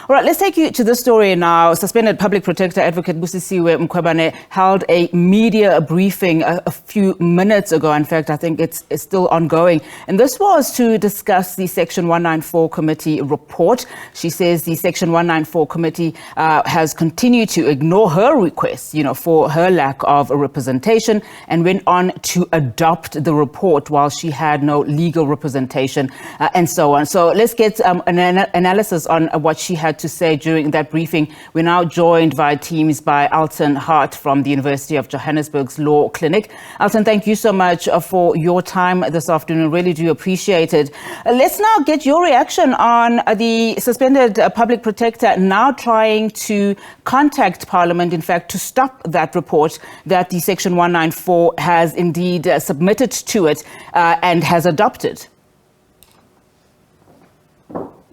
All right, let's take you to this story now. Suspended Public Protector Advocate Busisiwe Mkhwebane held a media briefing a few minutes ago. In fact, I think it's still ongoing. And this was to discuss the Section 194 committee report. She says the Section 194 committee has continued to ignore her requests, for her lack of representation, and went on to adopt the report while she had no legal representation and so on. So let's get an analysis on what she had to say during that briefing. We're now joined via Teams by Elton Hart from the University of Johannesburg's Law Clinic. Elton, thank you so much for your time this afternoon. Really do appreciate it. Let's now get your reaction on the suspended Public Protector now trying to contact Parliament, in fact, to stop that report that the Section 194 has indeed submitted to it and has adopted.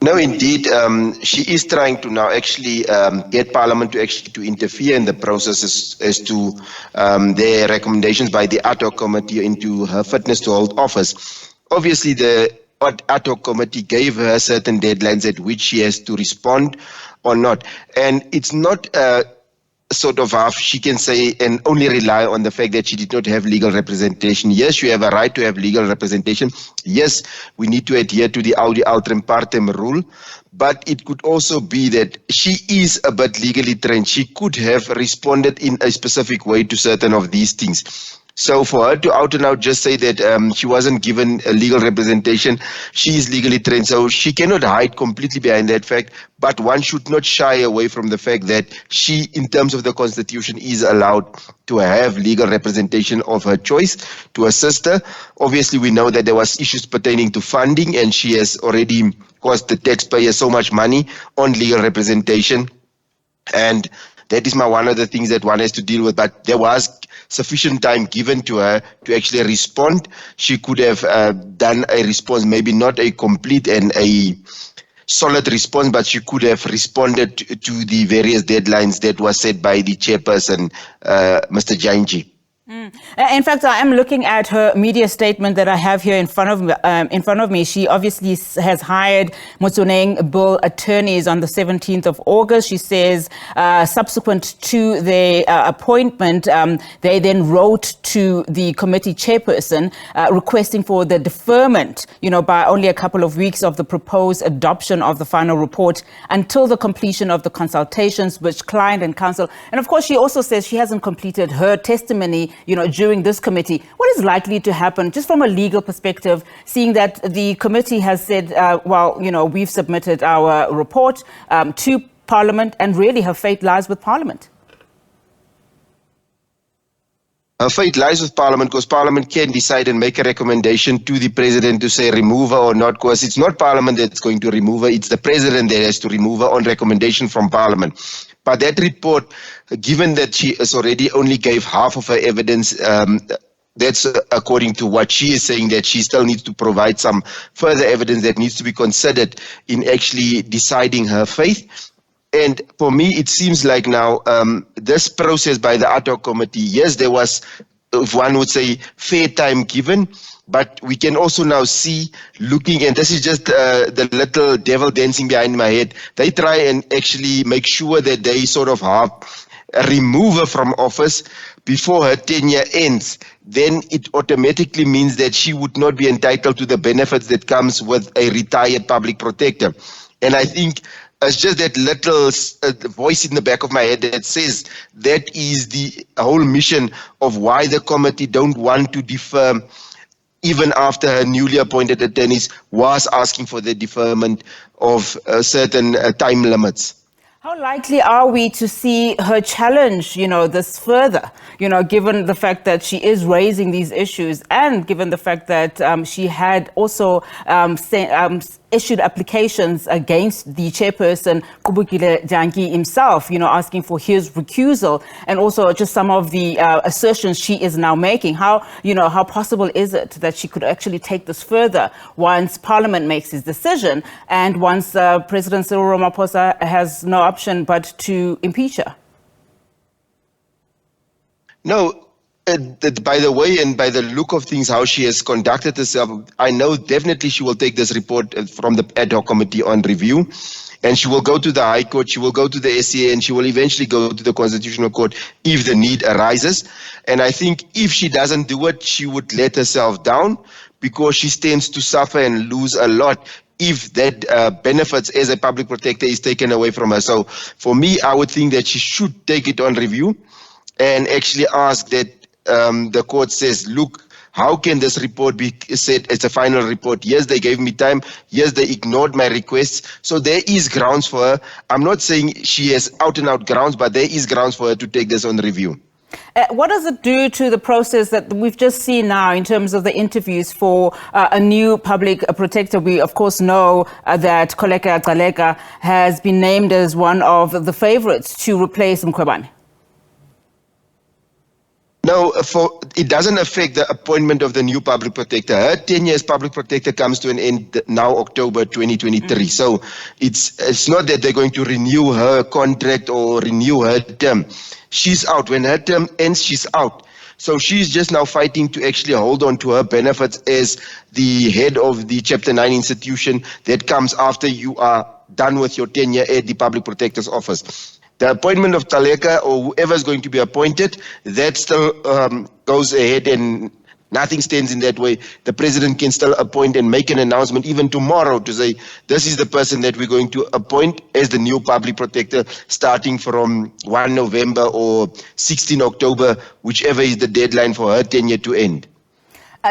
No, indeed, she is trying to now actually get Parliament to interfere in the process as to their recommendations by the ad hoc committee into her fitness to hold office. Obviously, the ad hoc committee gave her certain deadlines at which she has to respond or not. And it's not sort of half she can say and only rely on the fact that she did not have legal representation. Yes, you have a right to have legal representation. Yes, we need to adhere to the audi alteram partem rule, but it could also be that she is a bit legally trained. She could have responded in a specific way to certain of these things. So for her to out and out just say that she wasn't given a legal representation, she is legally trained, so she cannot hide completely behind that fact, but one should not shy away from the fact that she, in terms of the Constitution, is allowed to have legal representation of her choice to assist her. Obviously, we know that there was issues pertaining to funding, and she has already cost the taxpayer so much money on legal representation, and that is one of the things that one has to deal with. But there was sufficient time given to her to actually respond. She could have done a response, maybe not a complete and a solid response, but she could have responded to the various deadlines that were set by the chairperson, Mr. Jainji. In fact, I am looking at her media statement that I have here in front of me. She obviously has hired Motsoneng Bill attorneys on the 17th of August. She says subsequent to their appointment, they then wrote to the committee chairperson requesting for the deferment, by only a couple of weeks of the proposed adoption of the final report until the completion of the consultations with client and counsel. And of course, she also says she hasn't completed her testimony during this committee. What is likely to happen, just from a legal perspective, seeing that the committee has said, we've submitted our report to Parliament, and really her fate lies with Parliament? Her fate lies with Parliament, because Parliament can decide and make a recommendation to the President to say remove her or not, because it's not Parliament that's going to remove her, it's the President that has to remove her on recommendation from Parliament. But that report, given that she has already only gave half of her evidence, that's according to what she is saying, that she still needs to provide some further evidence that needs to be considered in actually deciding her fate. And for me, it seems like now this process by the ad hoc committee, yes, there was, if one would say, fair time given, but we can also now see, looking, and this is just the little devil dancing behind my head, they try and actually make sure that they sort of remove her from office before her tenure ends. Then it automatically means that she would not be entitled to the benefits that comes with a retired public protector. And I think it's just that little voice in the back of my head that says that is the whole mission of why the committee don't want to defer, even after her newly appointed attorneys was asking for the deferment of certain time limits. How likely are we to see her challenge, this further, given the fact that she is raising these issues, and given the fact that she had also issued applications against the chairperson, Kubukile Jangi himself, asking for his recusal, and also just some of the assertions she is now making. How possible is it that she could actually take this further once Parliament makes its decision, and once President Cyril Ramaphosa has no option but to impeach her? No, by the way and by the look of things, how she has conducted herself, I know definitely she will take this report from the ad hoc committee on review. And she will go to the High Court, she will go to the SCA, and she will eventually go to the Constitutional Court if the need arises. And I think if she doesn't do it, she would let herself down, because she stands to suffer and lose a lot if that benefits as a public protector is taken away from her. So for me, I would think that she should take it on review and actually ask that the court says, look, how can this report be said as a final report? Yes, they gave me time. Yes, they ignored my requests. So there is grounds for her. I'm not saying she has out and out grounds, but there is grounds for her to take this on review. What does it do to the process that we've just seen now in terms of the interviews for a new public protector? We, of course, know that Koleka Gcaleka has been named as one of the favorites to replace Mkhwebane. No, it doesn't affect the appointment of the new public protector. Her tenure as public protector comes to an end now, October 2023. So it's not that they're going to renew her contract or renew her term. She's out. When her term ends, she's out. So she's just now fighting to actually hold on to her benefits as the head of the Chapter 9 institution that comes after you are done with your tenure at the Public Protector's Office. The appointment of Gcaleka or whoever is going to be appointed, that still goes ahead and nothing stands in that way. The president can still appoint and make an announcement even tomorrow to say, this is the person that we're going to appoint as the new public protector starting from 1 November or 16 October, whichever is the deadline for her tenure to end.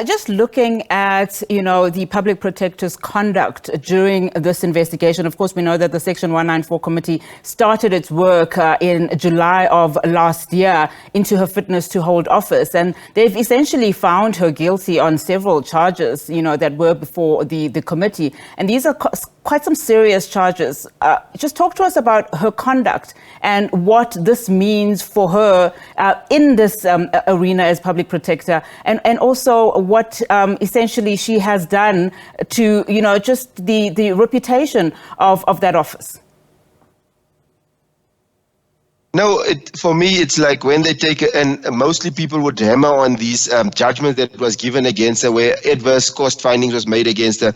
Just looking at, the public protector's conduct during this investigation, of course, we know that the Section 194 committee started its work in July of last year into her fitness to hold office. And they've essentially found her guilty on several charges, that were before the committee. And these are quite some serious charges. Just talk to us about her conduct and what this means for her in this arena as public protector, and also what essentially she has done to, just the reputation of that office. No, for me, it's like when they take it, and mostly people would hammer on these judgments that was given against her, where adverse cost findings was made against her.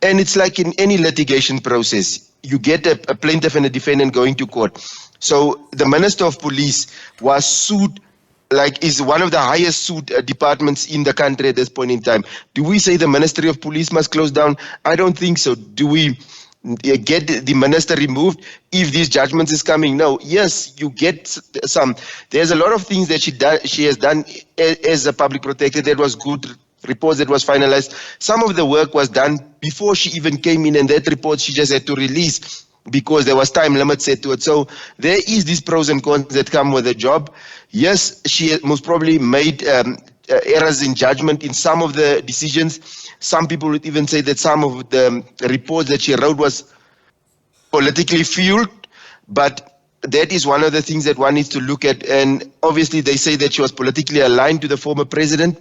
And it's like in any litigation process, you get a plaintiff and a defendant going to court. So the Minister of Police was sued, is one of the highest sued departments in the country at this point in time. Do we say the Ministry of Police must close down? I don't think so. Do we get the minister removed if these judgments is coming? No. Yes, you get some. There's a lot of things that she has done as a public protector that was good, reports that was finalized. Some of the work was done before she even came in, and that report she just had to release because there was time limit set to it. So there is these pros and cons that come with the job. Yes, she most probably made errors in judgment in some of the decisions. Some people would even say that some of the reports that she wrote was politically fueled, but that is one of the things that one needs to look at. And obviously they say that she was politically aligned to the former president.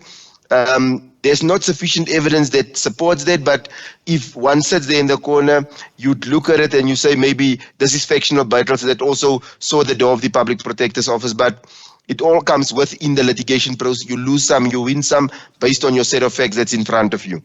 There's not sufficient evidence that supports that, but if one sits there in the corner, you'd look at it and you say maybe this is factional battles that also saw the door of the public protector's office. But it all comes within the litigation process. You lose some, you win some, based on your set of facts that's in front of you.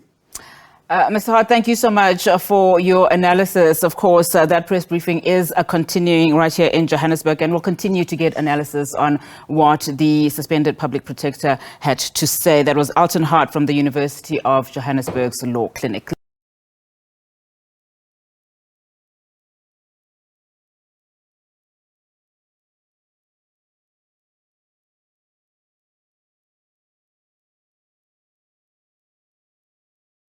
Mr. Hart, thank you so much for your analysis. Of course, that press briefing is continuing right here in Johannesburg, and we'll continue to get analysis on what the suspended public protector had to say. That was Elton Hart from the University of Johannesburg's Law Clinic.